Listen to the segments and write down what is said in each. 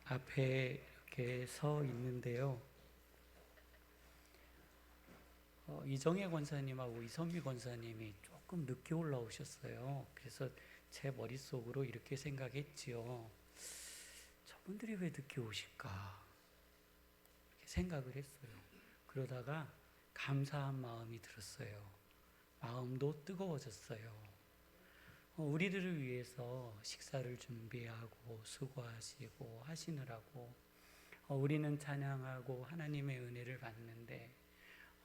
앞에 이렇게 서 있는데요. 이정혜 권사님하고 이선미 권사님이 조금 늦게 올라오셨어요. 그래서 제 머릿속으로 이렇게 생각했지요. 저분들이 왜 늦게 오실까? 이렇게 생각을 했어요. 그러다가 감사한 마음이 들었어요. 마음도 뜨거워졌어요. 우리들을 위해서 식사를 준비하고 수고하시고 하시느라고 우리는 찬양하고 하나님의 은혜를 받는데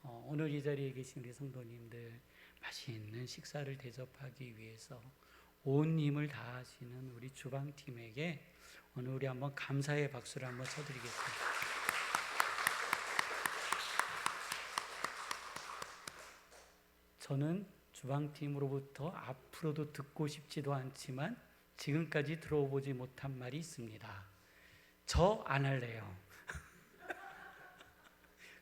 오늘 이 자리에 계신 우리 성도님들 맛있는 식사를 대접하기 위해서 온 힘을 다하시는 우리 주방팀에게 오늘 우리 한번 감사의 박수를 한번 쳐드리겠습니다. 저는 주방팀으로부터 앞으로도 듣고 싶지도 않지만 지금까지 들어보지 못한 말이 있습니다. 저 안 할래요.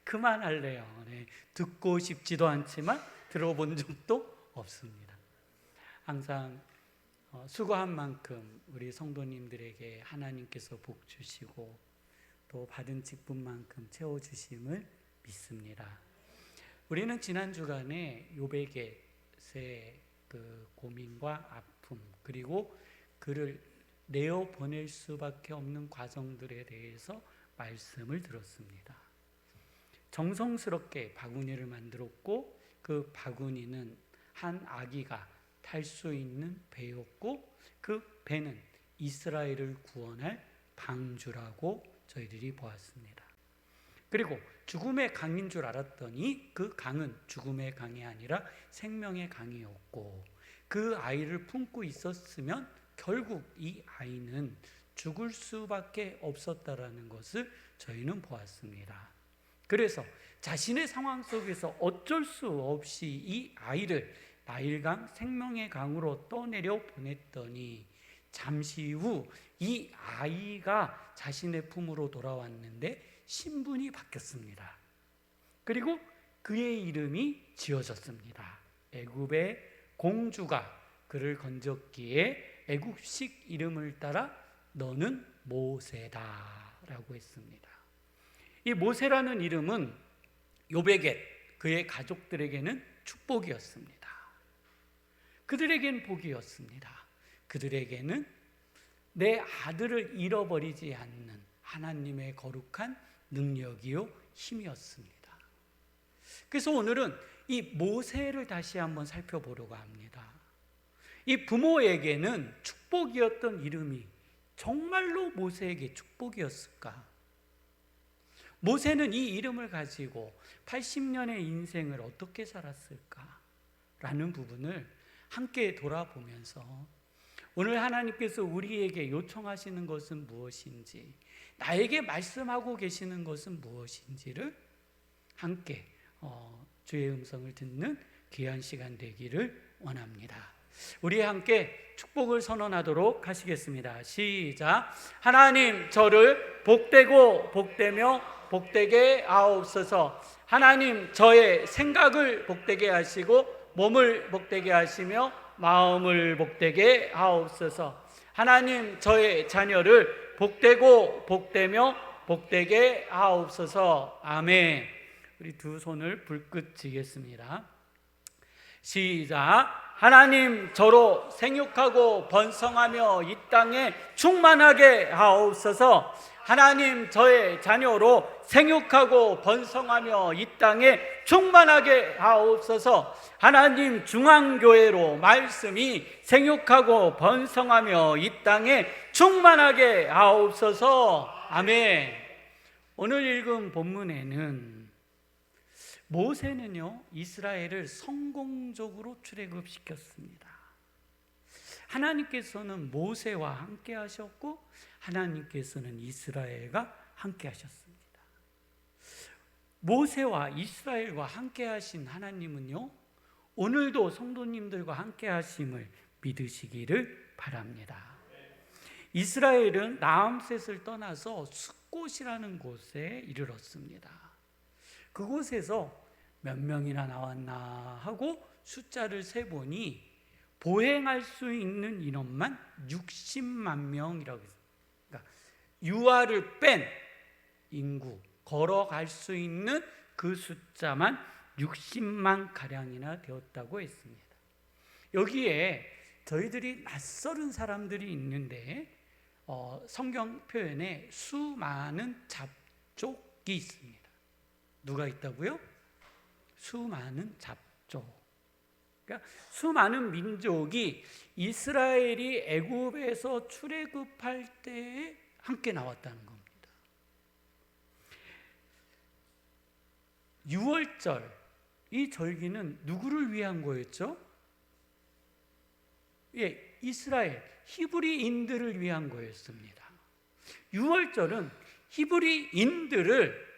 그만할래요. 네, 듣고 싶지도 않지만 들어본 적도 없습니다. 항상 수고한 만큼 우리 성도님들에게 하나님께서 복 주시고 또 받은 직분만큼 채워주심을 믿습니다. 우리는 지난 주간에 요베겟의 그 고민과 아픔 그리고 그를 내어 보낼 수밖에 없는 과정들에 대해서 말씀을 들었습니다. 정성스럽게 바구니를 만들었고 그 바구니는 한 아기가 탈 수 있는 배였고 그 배는 이스라엘을 구원할 방주라고 저희들이 보았습니다. 그리고 죽음의 강인 줄 알았더니 그 강은 죽음의 강이 아니라 생명의 강이었고 그 아이를 품고 있었으면 결국 이 아이는 죽을 수밖에 없었다라는 것을 저희는 보았습니다. 그래서 자신의 상황 속에서 어쩔 수 없이 이 아이를 나일강 생명의 강으로 떠내려 보냈더니 잠시 후 이 아이가 자신의 품으로 돌아왔는데 신분이 바뀌었습니다. 그리고 그의 이름이 지어졌습니다. 애굽의 공주가 그를 건졌기에 애굽식 이름을 따라 너는 모세다 라고 했습니다. 이 모세라는 이름은 요베겟 그의 가족들에게는 축복이었습니다. 그들에게는 복이었습니다. 그들에게는 내 아들을 잃어버리지 않는 하나님의 거룩한 능력이요 힘이었습니다. 그래서 오늘은 이 모세를 다시 한번 살펴보려고 합니다. 이 부모에게는 축복이었던 이름이 정말로 모세에게 축복이었을까? 모세는 이 이름을 가지고 80년의 인생을 어떻게 살았을까? 라는 부분을 함께 돌아보면서 오늘 하나님께서 우리에게 요청하시는 것은 무엇인지, 나에게 말씀하고 계시는 것은 무엇인지를 함께 주의 음성을 듣는 귀한 시간 되기를 원합니다. 우리 함께 축복을 선언하도록 하시겠습니다. 시작. 하나님 저를 복되고 복되며 복되게 하옵소서. 하나님 저의 생각을 복되게 하시고 몸을 복되게 하시며 마음을 복되게 하옵소서. 하나님 저의 자녀를 복되고 복되며 복되게 하옵소서. 아멘. 우리 두 손을 불끝 쥐겠습니다. 시작. 하나님 저로 생육하고 번성하며 이 땅에 충만하게 하옵소서. 하나님 저의 자녀로 생육하고 번성하며 이 땅에 충만하게 하옵소서. 하나님 중앙교회로 말씀이 생육하고 번성하며 이 땅에 충만하게 하옵소서. 아멘. 오늘 읽은 본문에는 모세는요 이스라엘을 성공적으로 출애굽시켰습니다. 하나님께서는 모세와 함께 하셨고 하나님께서는 이스라엘과 함께 하셨습니다. 모세와 이스라엘과 함께 하신 하나님은요 오늘도 성도님들과 함께 하심을 믿으시기를 바랍니다. 이스라엘은 라암셋을 떠나서 숫곳이라는 곳에 이르렀습니다. 그곳에서 몇 명이나 나왔나 하고 숫자를 세보니 보행할 수 있는 인원만 60만 명이라고 했습니다. 그러니까 유아를 뺀 인구, 걸어갈 수 있는 그 숫자만 60만 가량이나 되었다고 했습니다. 여기에 저희들이 낯설은 사람들이 있는데 성경 표현에 수많은 잡족이 있습니다. 누가 있다고요? 수많은 잡족. 그러니까 수많은 민족이 이스라엘이 애굽에서 출애굽할 때에 함께 나왔다는 겁니다. 유월절, 이 절기는 누구를 위한 거였죠? 예, 이스라엘 히브리인들을 위한 거였습니다. 유월절은 히브리인들을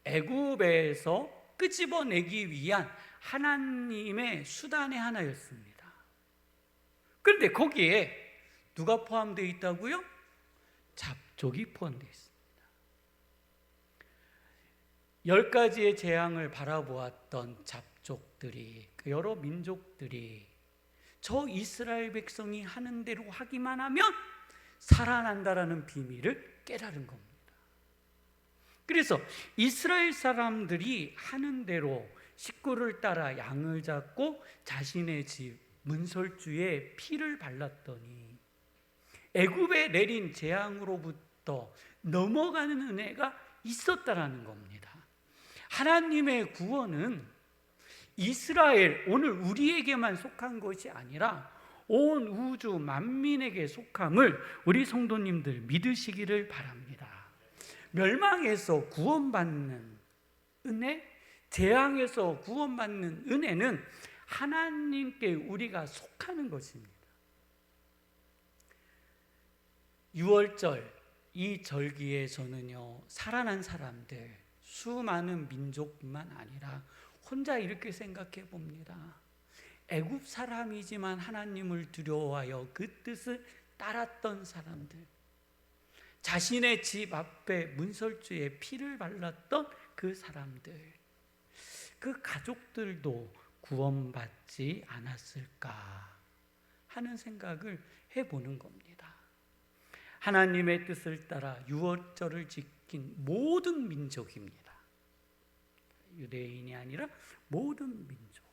애굽에서 끄집어내기 위한 하나님의 수단의 하나였습니다. 그런데 거기에 누가 포함되어 있다고요? 잡족이 포함되어 있습니다. 10가지의 재앙을 바라보았던 잡족들이, 여러 민족들이 저 이스라엘 백성이 하는 대로 하기만 하면 살아난다라는 비밀을 깨달은 겁니다. 그래서 이스라엘 사람들이 하는 대로 식구를 따라 양을 잡고 자신의 집 문설주에 피를 발랐더니 애굽에 내린 재앙으로부터 넘어가는 은혜가 있었다라는 겁니다. 하나님의 구원은 이스라엘, 오늘 우리에게만 속한 것이 아니라 온 우주 만민에게 속함을 우리 성도님들 믿으시기를 바랍니다. 멸망에서 구원받는 은혜, 재앙에서 구원받는 은혜는 하나님께 우리가 속하는 것입니다. 유월절, 이 절기에서는요, 살아난 사람들, 수많은 민족뿐만 아니라 혼자 이렇게 생각해 봅니다. 애굽 사람이지만 하나님을 두려워하여 그 뜻을 따랐던 사람들, 자신의 집 앞에 문설주에 피를 발랐던 그 사람들, 그 가족들도 구원받지 않았을까 하는 생각을 해보는 겁니다. 하나님의 뜻을 따라 유월절을 지킨 모든 민족입니다. 유대인이 아니라 모든 민족,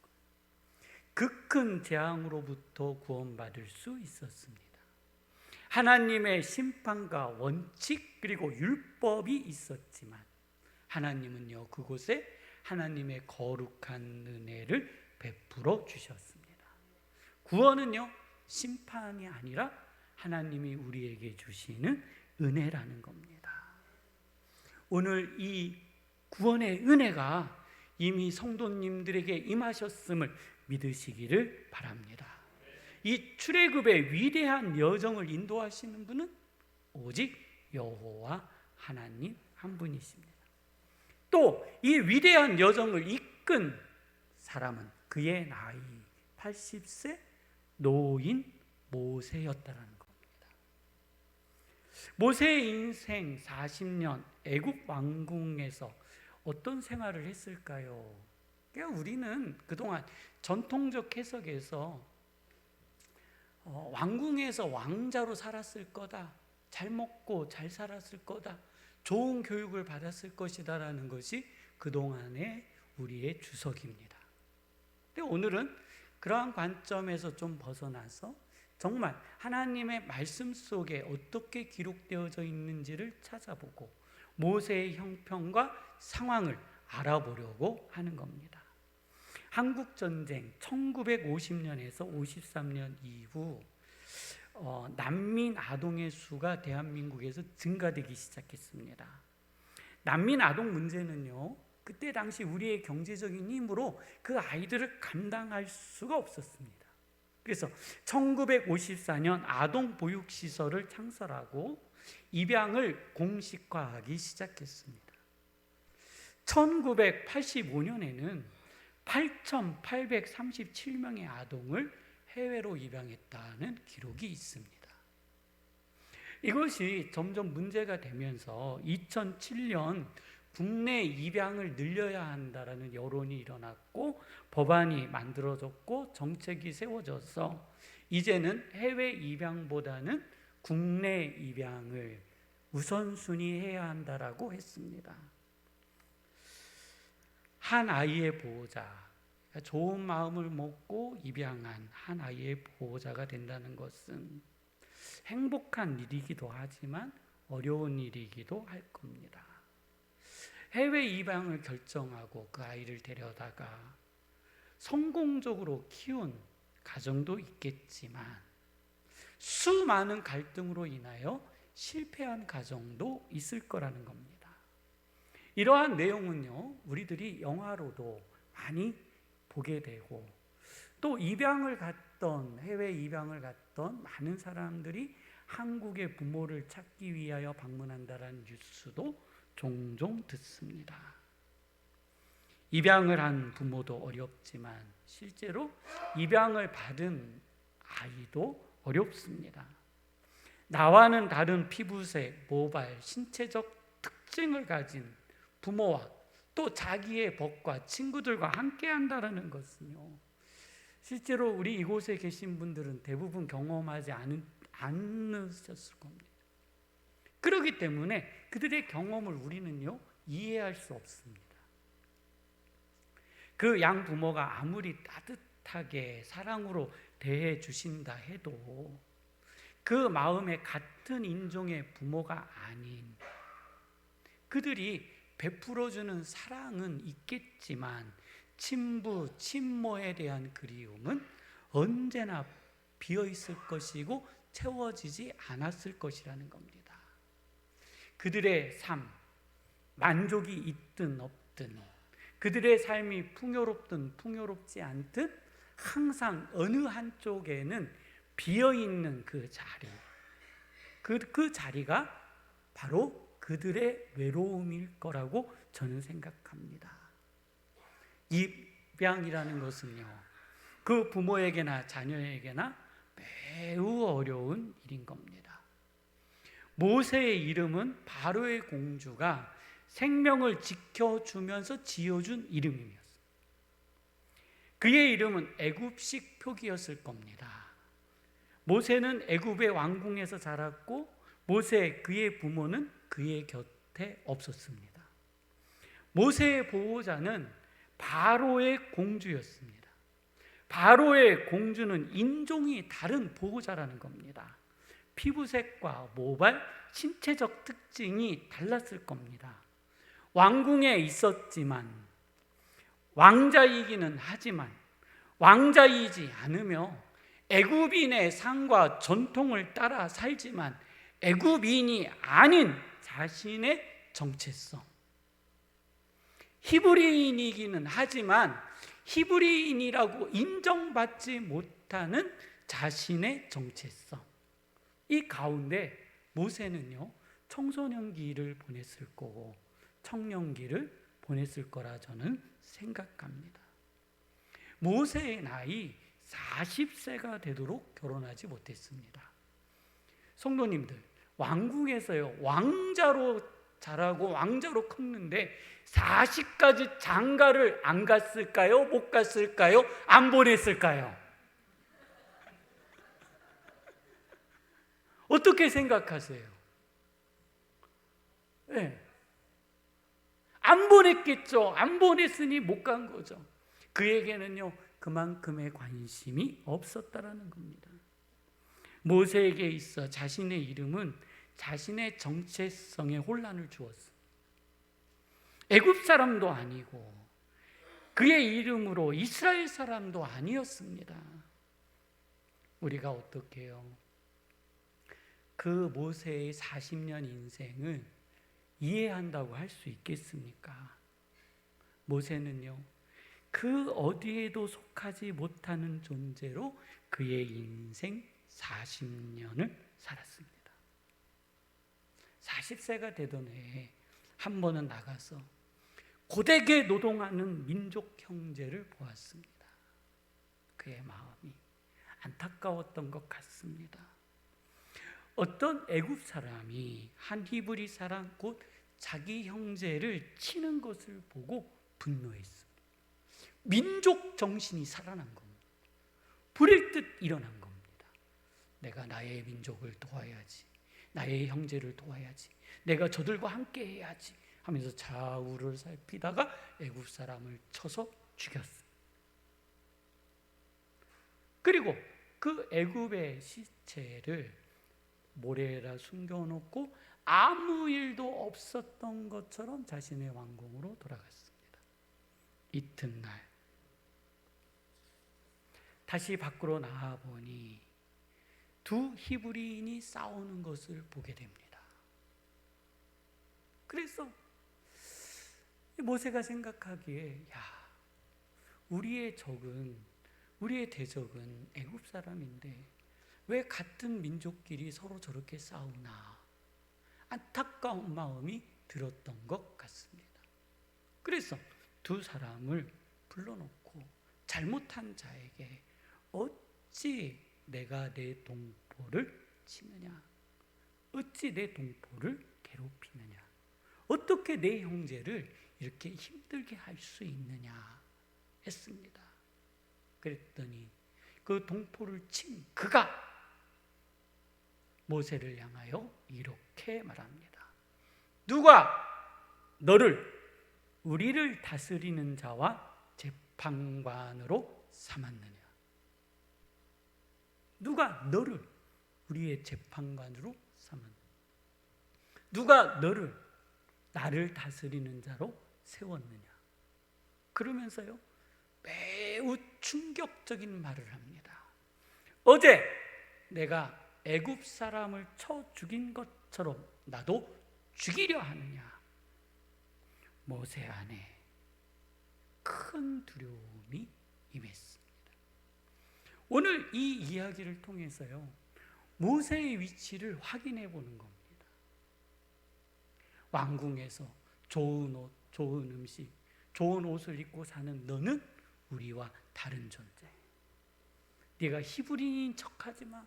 그 큰 재앙으로부터 구원받을 수 있었습니다. 하나님의 심판과 원칙 그리고 율법이 있었지만 하나님은요, 그곳에 하나님의 거룩한 은혜를 베풀어 주셨습니다. 구원은요, 심판이 아니라 하나님이 우리에게 주시는 은혜라는 겁니다. 오늘 이 구원의 은혜가 이미 성도님들에게 임하셨음을 믿으시기를 바랍니다. 이 출애굽의 위대한 여정을 인도하시는 분은 오직 여호와 하나님 한 분이십니다. 또 이 위대한 여정을 이끈 사람은 그의 나이 80세 노인 모세였다라는 겁니다. 모세의 인생 40년 애굽 왕궁에서 어떤 생활을 했을까요? 그러니까 우리는 그동안 전통적 해석에서 왕궁에서 왕자로 살았을 거다, 잘 먹고 잘 살았을 거다, 좋은 교육을 받았을 것이다라는 것이 그동안의 우리의 주석입니다. 근데 오늘은 그러한 관점에서 좀 벗어나서 정말 하나님의 말씀 속에 어떻게 기록되어져 있는지를 찾아보고 모세의 형편과 상황을 알아보려고 하는 겁니다. 한국전쟁 1950년에서 53년 이후 난민 아동의 수가 대한민국에서 증가되기 시작했습니다. 난민 아동 문제는요, 그때 당시 우리의 경제적인 힘으로 그 아이들을 감당할 수가 없었습니다. 그래서 1954년 아동보육시설을 창설하고 입양을 공식화하기 시작했습니다. 1985년에는 8,837명의 아동을 해외로 입양했다는 기록이 있습니다. 이것이 점점 문제가 되면서 2007년 국내 입양을 늘려야 한다라는 여론이 일어났고 법안이 만들어졌고 정책이 세워져서 이제는 해외 입양보다는 국내 입양을 우선순위 해야 한다라고 했습니다. 한 아이의 보호자, 좋은 마음을 먹고 입양한 한 아이의 보호자가 된다는 것은 행복한 일이기도 하지만 어려운 일이기도 할 겁니다. 해외 입양을 결정하고 그 아이를 데려다가 성공적으로 키운 가정도 있겠지만 수많은 갈등으로 인하여 실패한 가정도 있을 거라는 겁니다. 이러한 내용은요, 우리들이 영화로도 많이 보게 되고, 또 입양을 갔던, 해외 입양을 갔던 많은 사람들이 한국의 부모를 찾기 위하여 방문한다는 뉴스도 종종 듣습니다. 입양을 한 부모도 어렵지만 실제로 입양을 받은 아이도 어렵습니다. 나와는 다른 피부색, 모발, 신체적 특징을 가진 부모와 또 자기의 법과 친구들과 함께 한다는 것은요, 실제로 우리 이곳에 계신 분들은 대부분 경험하지 않으셨을 겁니다. 그렇기 때문에 그들의 경험을 우리는요, 이해할 수 없습니다. 그 양 부모가 아무리 따뜻하게 사랑으로 대해 주신다 해도 그 마음에 같은 인종의 부모가 아닌 그들이 베풀어주는 사랑은 있겠지만 친부, 친모에 대한 그리움은 언제나 비어있을 것이고 채워지지 않았을 것이라는 겁니다. 그들의 삶, 만족이 있든 없든, 그들의 삶이 풍요롭든 풍요롭지 않든 항상 어느 한쪽에는 비어있는 그 자리, 그 자리가 바로 그들의 외로움일 거라고 저는 생각합니다. 입양이라는 것은요, 그 부모에게나 자녀에게나 매우 어려운 일인 겁니다. 모세의 이름은 바로의 공주가 생명을 지켜주면서 지어준 이름이었습니다. 그의 이름은 애굽식 표기였을 겁니다. 모세는 애굽의 왕궁에서 자랐고 모세 그의 부모는 그의 곁에 없었습니다. 모세의 보호자는 바로의 공주였습니다. 바로의 공주는 인종이 다른 보호자라는 겁니다. 피부색과 모발, 신체적 특징이 달랐을 겁니다. 왕궁에 있었지만 왕자이기는 하지만 왕자이지 않으며 애굽인의 상과 전통을 따라 살지만 애굽인이 아닌 자신의 정체성, 히브리인이기는 하지만 히브리인이라고 인정받지 못하는 자신의 정체성, 이 가운데 모세는요 청소년기를 보냈을 거고 청년기를 보냈을 거라 저는 생각합니다. 모세의 나이 40세가 되도록 결혼하지 못했습니다. 성도님들, 왕궁에서요 왕자로 자라고 왕자로 컸는데 40까지 장가를 안 갔을까요? 못 갔을까요? 안 보냈을까요? 어떻게 생각하세요? 네. 안 보냈겠죠. 안 보냈으니 못 간 거죠. 그에게는요 그만큼의 관심이 없었다라는 겁니다. 모세에게 있어 자신의 이름은 자신의 정체성에 혼란을 주었습니다. 애굽 사람도 아니고 그의 이름으로 이스라엘 사람도 아니었습니다. 우리가 어떻게 해요? 그 모세의 40년 인생을 이해한다고 할 수 있겠습니까? 모세는요 그 어디에도 속하지 못하는 존재로 그의 인생 40년을 살았습니다. 40세가 되던 해에 한 번은 나가서 고되게 노동하는 민족 형제를 보았습니다. 그의 마음이 안타까웠던 것 같습니다. 어떤 애굽 사람이 한 히브리 사람 곧 자기 형제를 치는 것을 보고 분노했습니다. 민족 정신이 살아난 겁니다. 불일 듯 일어난 겁니다. 내가 나의 민족을 도와야지. 나의 형제를 도와야지. 내가 저들과 함께 해야지 하면서 좌우를 살피다가 애굽 사람을 쳐서 죽였어. 그리고 그 애굽의 시체를 모래에다 숨겨놓고 아무 일도 없었던 것처럼 자신의 왕궁으로 돌아갔습니다. 이튿날 다시 밖으로 나와보니 두 히브리인이 싸우는 것을 보게 됩니다. 그래서 모세가 생각하기에 우리의 대적은 애굽 사람인데 왜 같은 민족끼리 서로 저렇게 싸우나 안타까운 마음이 들었던 것 같습니다. 그래서 두 사람을 불러놓고 잘못한 자에게 어찌 내가 내 동포를 치느냐, 어찌 내 동포를 괴롭히느냐, 어떻게 내 형제를 이렇게 힘들게 할 수 있느냐 했습니다. 그랬더니 그 동포를 친 그가 모세를 향하여 이렇게 말합니다. 누가 너를 우리를 다스리는 자와 재판관으로 삼았느냐? 누가 너를 우리의 재판관으로 삼았느냐? 누가 너를 나를 다스리는 자로 세웠느냐? 그러면서요 매우 충격적인 말을 합니다. 어제 내가 애굽 사람을 쳐 죽인 것처럼 나도 죽이려 하느냐? 모세 안에 큰 두려움이 임했습니다. 오늘 이 이야기를 통해서요 모세의 위치를 확인해 보는 겁니다. 왕궁에서 좋은 옷, 좋은 음식, 좋은 옷을 입고 사는 너는 우리와 다른 존재. 네가 히브리인 척하지 마.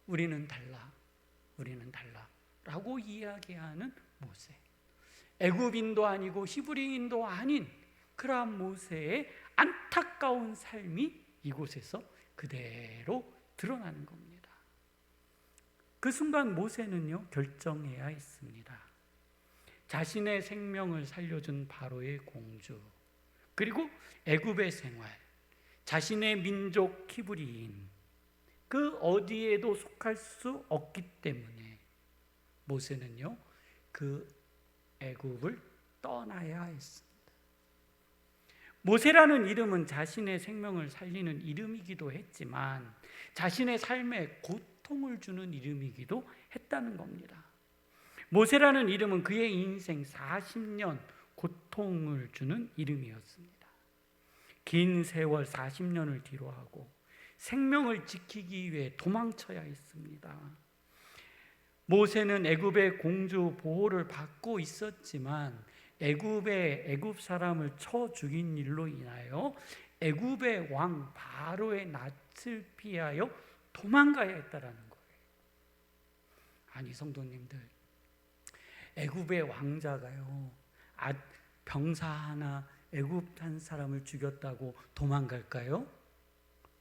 우리는 달라. 우리는 달라. 라고 이야기하는 모세. 애굽인도 아니고 히브리인도 아닌 그러한 모세의 안타까운 삶이 이곳에서 그대로 드러나는 겁니다. 그 순간 모세는요 결정해야 했습니다. 자신의 생명을 살려준 바로의 공주, 그리고 애굽의 생활, 자신의 민족 히브리인, 그 어디에도 속할 수 없기 때문에 모세는요 그 애굽을 떠나야 했습니다. 모세라는 이름은 자신의 생명을 살리는 이름이기도 했지만 자신의 삶에 고통을 주는 이름이기도 했다는 겁니다. 모세라는 이름은 그의 인생 40년 고통을 주는 이름이었습니다. 긴 세월 40년을 뒤로하고 생명을 지키기 위해 도망쳐야 했습니다. 모세는 애굽의 공주 보호를 받고 있었지만 애굽 사람을 쳐 죽인 일로 인하여 애굽의 왕 바로의 낯을 피하여 도망가야 했다라는 거예요. 아니 성도님들, 애굽의 왕자가요 병사 하나 애굽 한 사람을 죽였다고 도망갈까요?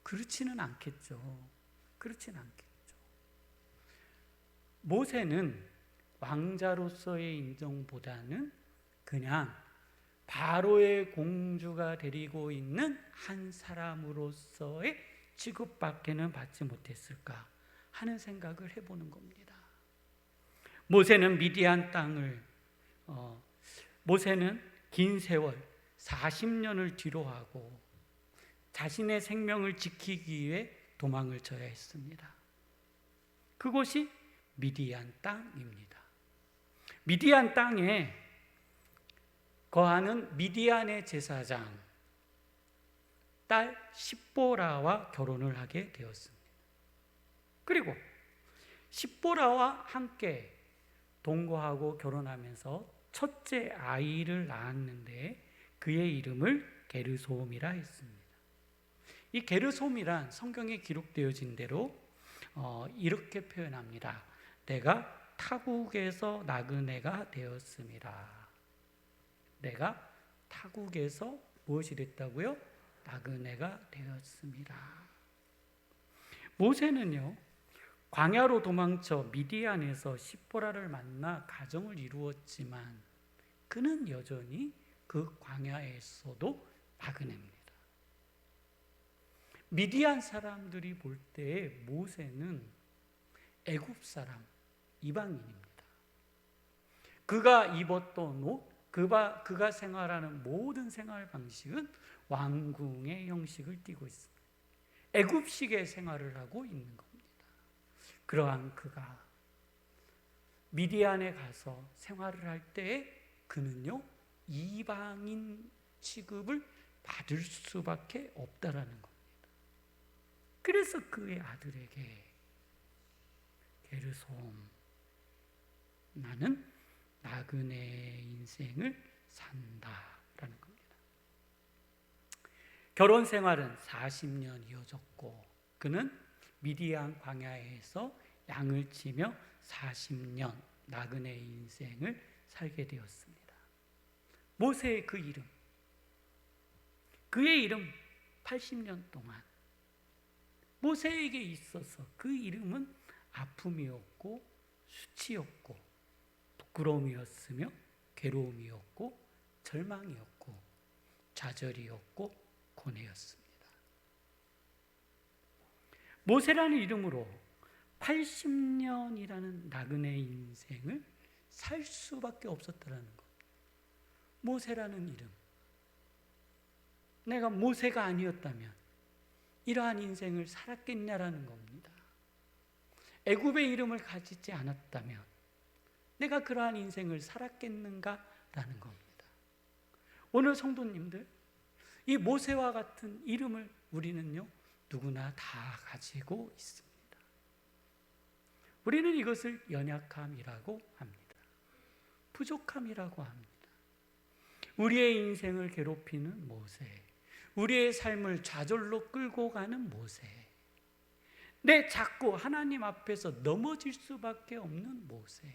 그렇지는 않겠죠. 그렇지는 않겠죠. 모세는 왕자로서의 인정보다는 그냥 바로의 공주가 데리고 있는 한 사람으로서의 취급밖에는 받지 못했을까 하는 생각을 해보는 겁니다. 모세는 미디안 땅을 모세는 긴 세월 40년을 뒤로하고 자신의 생명을 지키기 위해 도망을 쳐야 했습니다. 그곳이 미디안 땅입니다. 미디안 땅에 거하는 미디안의 제사장 딸 십보라와 결혼을 하게 되었습니다. 그리고 십보라와 함께 동거하고 결혼하면서 첫째 아이를 낳았는데 그의 이름을 게르솜이라 했습니다. 이 게르솜이란 성경에 기록되어진 대로 이렇게 표현합니다. 내가 타국에서 나그네가 되었습니다. 내가 타국에서 무엇이 됐다고요? 나그네가 되었습니다. 모세는요 광야로 도망쳐 미디안에서 시보라를 만나 가정을 이루었지만 그는 여전히 그 광야에서도 나그네입니다. 미디안 사람들이 볼 때에 모세는 애굽 사람, 이방인입니다. 그가 입었던 옷, 그가 생활하는 모든 생활 방식은 왕궁의 형식을 띠고 있습니다. 애굽식의 생활을 하고 있는 겁니다. 그러한 그가 미디안에 가서 생활을 할 때에 그는요, 이방인 취급을 받을 수밖에 없다라는 겁니다. 그래서 그의 아들에게 게르솜, 나는 나그네 인생을 산다라는 겁니다. 결혼 생활은 40년 이어졌고 그는 미디안 광야에서 양을 치며 40년 나그네 인생을 살게 되었습니다. 모세의 그 이름, 그의 이름 80년 동안 모세에게 있어서 그 이름은 아픔이었고 수치였고 부끄러움이었으며 괴로움이었고 절망이었고 좌절이었고 고뇌였습니다. 모세라는 이름으로 80년이라는 나그네 인생을 살 수밖에 없었다는 것. 모세라는 이름, 내가 모세가 아니었다면 이러한 인생을 살았겠냐라는 겁니다. 애굽의 이름을 가지지 않았다면 내가 그러한 인생을 살았겠는가라는 겁니다. 오늘 성도님들, 이 모세와 같은 이름을 우리는요, 누구나 다 가지고 있습니다. 우리는 이것을 연약함이라고 합니다. 부족함이라고 합니다. 우리의 인생을 괴롭히는 모세, 우리의 삶을 좌절로 끌고 가는 모세, 내 자꾸 하나님 앞에서 넘어질 수밖에 없는 모세,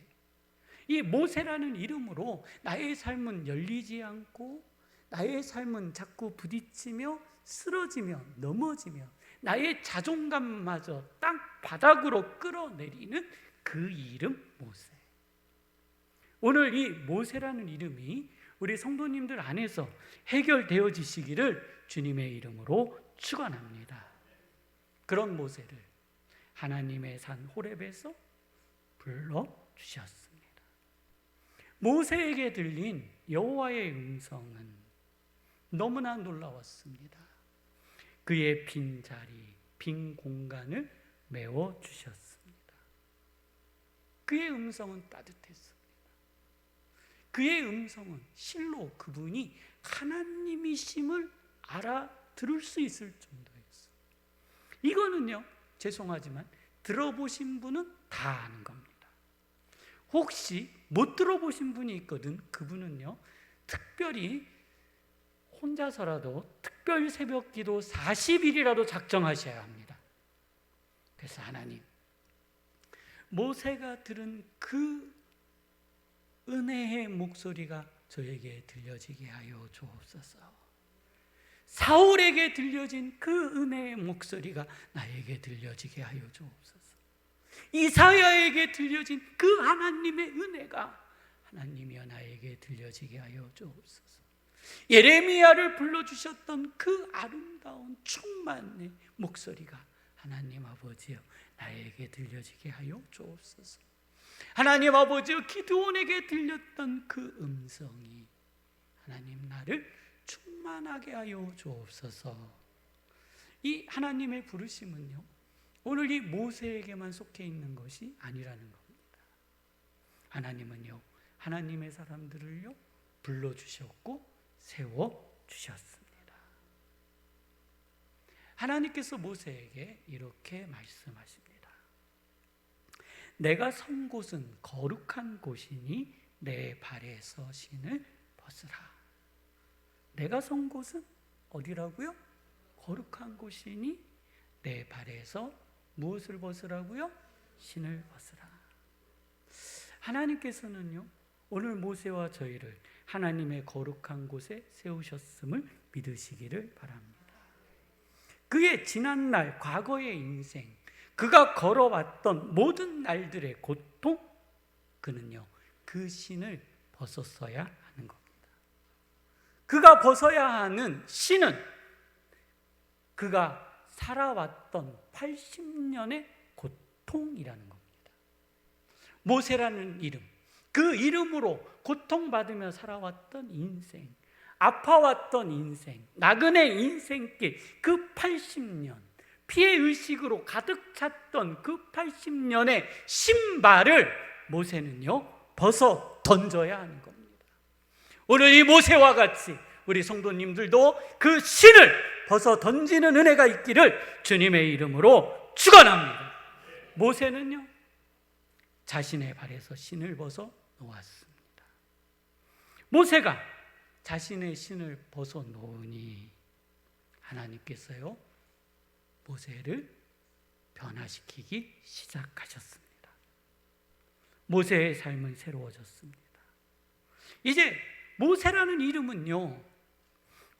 이 모세라는 이름으로 나의 삶은 열리지 않고 나의 삶은 자꾸 부딪히며 쓰러지며 넘어지며 나의 자존감마저 땅 바닥으로 끌어내리는 그 이름 모세. 오늘 이 모세라는 이름이 우리 성도님들 안에서 해결되어지시기를 주님의 이름으로 축원합니다. 그런 모세를 하나님의 산 호렙에서 불러주셨습니다. 모세에게 들린 여호와의 음성은 너무나 놀라웠습니다. 그의 빈 자리, 빈 공간을 메워주셨습니다. 그의 음성은 따뜻했습니다. 그의 음성은 실로 그분이 하나님이심을 알아들을 수 있을 정도였어요. 이거는요, 죄송하지만 들어보신 분은 다 아는 겁니다. 혹시 못 들어보신 분이 있거든, 그분은요, 특별히 혼자서라도 특별 새벽 기도 40일이라도 작정하셔야 합니다. 그래서 하나님, 모세가 들은 그 은혜의 목소리가 저에게 들려지게 하여 주옵소서. 사울에게 들려진 그 은혜의 목소리가 나에게 들려지게 하여 주옵소서. 이사야에게 들려진 그 하나님의 은혜가 하나님이여 나에게 들려지게 하여 주옵소서. 예레미야를 불러주셨던 그 아름다운 충만의 목소리가 하나님 아버지여 나에게 들려지게 하여 주옵소서. 하나님 아버지여 기드온에게 들렸던 그 음성이 하나님 나를 충만하게 하여 주옵소서. 이 하나님의 부르심은요, 오늘 이 모세에게만 속해 있는 것이 아니라는 겁니다. 하나님은요, 하나님의 사람들을요 불러주셨고 세워주셨습니다. 하나님께서 모세에게 이렇게 말씀하십니다. 내가 선 곳은 거룩한 곳이니 내 발에서 신을 벗으라. 내가 선 곳은 어디라고요? 거룩한 곳이니 내 발에서 무엇을 벗으라고요? 신을 벗으라. 하나님께서는요, 오늘 모세와 저희를 하나님의 거룩한 곳에 세우셨음을 믿으시기를 바랍니다. 그의 지난날 과거의 인생, 그가 걸어왔던 모든 날들의 고통, 그는요 그 신을 벗었어야 하는 겁니다. 그가 벗어야 하는 신은 그가 살아왔던 80년의 고통이라는 겁니다. 모세라는 이름, 그 이름으로 고통받으며 살아왔던 인생, 아파왔던 인생, 나그네 인생길, 그 80년, 피해의식으로 가득 찼던 그 80년의 신발을 모세는요 벗어 던져야 하는 겁니다. 오늘 이 모세와 같이 우리 성도님들도 그 신을 벗어 던지는 은혜가 있기를 주님의 이름으로 축원합니다. 모세는요 자신의 발에서 신을 벗어 놓았습니다. 모세가 자신의 신을 벗어 놓으니 하나님께서요 모세를 변화시키기 시작하셨습니다. 모세의 삶은 새로워졌습니다. 이제 모세라는 이름은요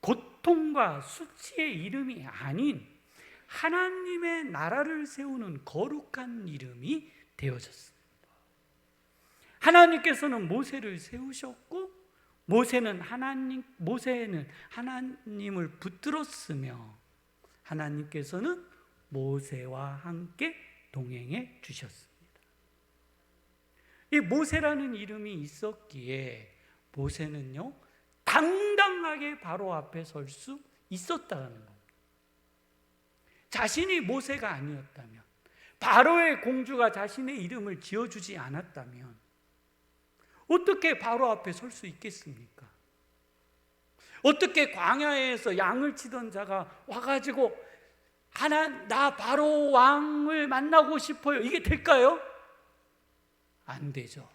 고통과 수치의 이름이 아닌 하나님의 나라를 세우는 거룩한 이름이 되어졌습니다. 하나님께서는 모세를 세우셨고 모세는 하나님을 붙들었으며 하나님께서는 모세와 함께 동행해 주셨습니다. 이 모세라는 이름이 있었기에 모세는요 당당하게 바로 앞에 설 수 있었다는 겁니다. 자신이 모세가 아니었다면, 바로의 공주가 자신의 이름을 지어주지 않았다면 어떻게 바로 앞에 설 수 있겠습니까? 어떻게 광야에서 양을 치던 자가 와가지고 나 바로 왕을 만나고 싶어요, 이게 될까요? 안 되죠.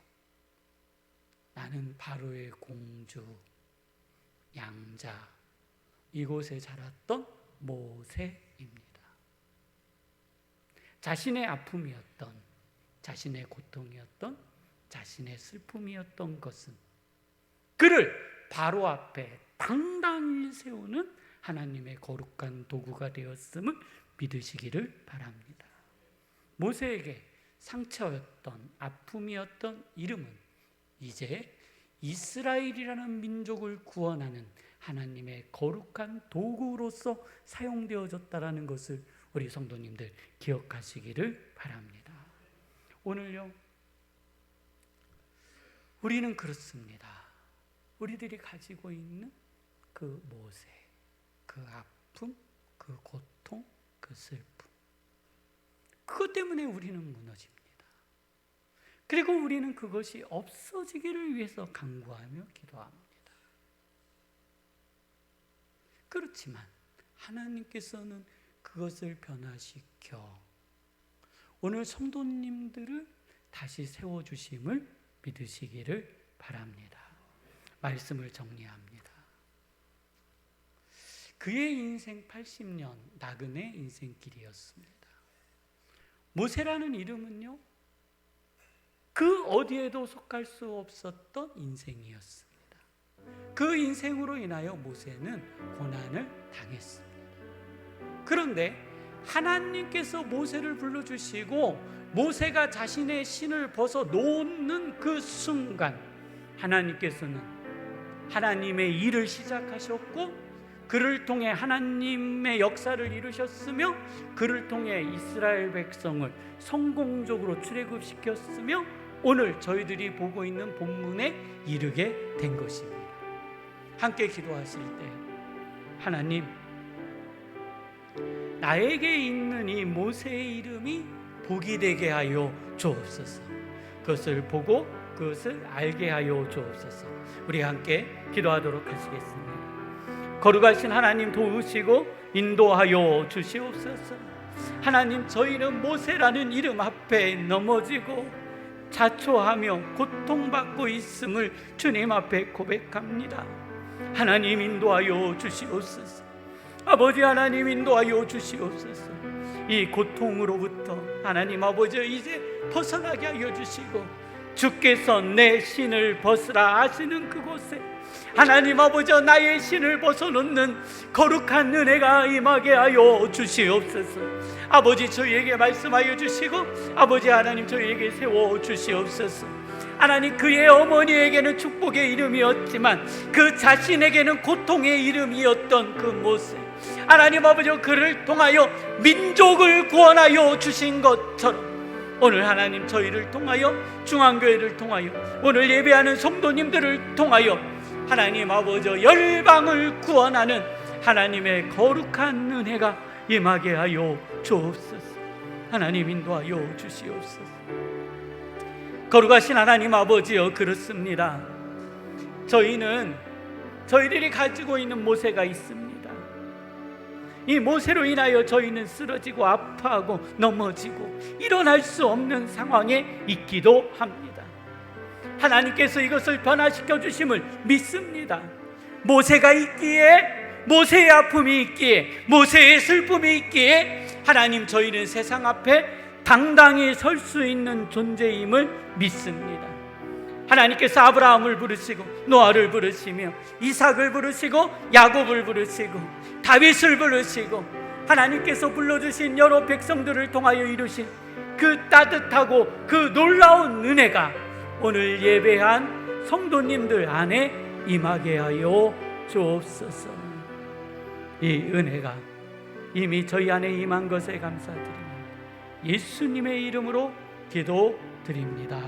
나는 바로의 공주, 양자, 이곳에 자랐던 모세입니다. 자신의 아픔이었던, 자신의 고통이었던, 자신의 슬픔이었던 것은 그를 바로 앞에 당당히 세우는 하나님의 거룩한 도구가 되었음을 믿으시기를 바랍니다. 모세에게 상처였던, 아픔이었던 이름은 이제 이스라엘이라는 민족을 구원하는 하나님의 거룩한 도구로서 사용되어졌다는 것을 우리 성도님들 기억하시기를 바랍니다. 오늘요 우리는 그렇습니다. 우리들이 가지고 있는 그 모세, 그 아픔, 그 고통, 그 슬픔, 그것 때문에 우리는 무너집니다. 그리고 우리는 그것이 없어지기를 위해서 간구하며 기도합니다. 그렇지만 하나님께서는 그것을 변화시켜 오늘 성도님들을 다시 세워주심을 믿으시기를 바랍니다. 말씀을 정리합니다. 그의 인생 80년 나그네 인생길이었습니다. 모세라는 이름은요 그 어디에도 속할 수 없었던 인생이었습니다. 그 인생으로 인하여 모세는 고난을 당했습니다. 그런데 하나님께서 모세를 불러주시고 모세가 자신의 신을 벗어 놓는 그 순간 하나님께서는 하나님의 일을 시작하셨고 그를 통해 하나님의 역사를 이루셨으며 그를 통해 이스라엘 백성을 성공적으로 출애굽시켰으며 오늘 저희들이 보고 있는 본문에 이르게 된 것입니다. 함께 기도하실 때 하나님, 나에게 있는 이 모세의 이름이 복이 되게 하여 주옵소서. 그것을 보고 그것을 알게 하여 주옵소서. 우리 함께 기도하도록 하시겠습니다. 거룩하신 하나님 도우시고 인도하여 주시옵소서. 하나님, 저희는 모세라는 이름 앞에 넘어지고 자초하며 고통받고 있음을 주님 앞에 고백합니다. 하나님 인도하여 주시옵소서. 아버지 하나님 인도하여 주시옵소서. 이 고통으로부터 하나님 아버지 이제 벗어나게 하여 주시고 주께서 내 신을 벗으라 하시는 그곳에 하나님 아버지, 나의 신을 벗어놓는 거룩한 은혜가 임하게 하여 주시옵소서. 아버지, 저희에게 말씀하여 주시고 아버지 하나님, 저희에게 세워 주시옵소서. 하나님, 그의 어머니에게는 축복의 이름이었지만 그 자신에게는 고통의 이름이었던 그 모세, 하나님 아버지, 그를 통하여 민족을 구원하여 주신 것처럼 오늘 하나님, 저희를 통하여, 중앙교회를 통하여, 오늘 예배하는 성도님들을 통하여 하나님 아버지, 열방을 구원하는 하나님의 거룩한 은혜가 임하게 하여 주옵소서. 하나님, 인도하여 주시옵소서. 거룩하신 하나님 아버지여, 그렇습니다. 저희들이 가지고 있는 모세가 있습니다. 이 모세로 인하여 저희는 쓰러지고 아파하고 넘어지고 일어날 수 없는 상황에 있기도 합니다. 하나님께서 이것을 변화시켜 주심을 믿습니다. 모세가 있기에, 모세의 아픔이 있기에, 모세의 슬픔이 있기에 하나님, 저희는 세상 앞에 당당히 설 수 있는 존재임을 믿습니다. 하나님께서 아브라함을 부르시고 노아를 부르시며 이삭을 부르시고 야곱을 부르시고 다윗을 부르시고 하나님께서 불러주신 여러 백성들을 통하여 이루신 그 따뜻하고 그 놀라운 은혜가 오늘 예배한 성도님들 안에 임하게 하여 주옵소서. 이 은혜가 이미 저희 안에 임한 것에 감사드리며 예수님의 이름으로 기도드립니다.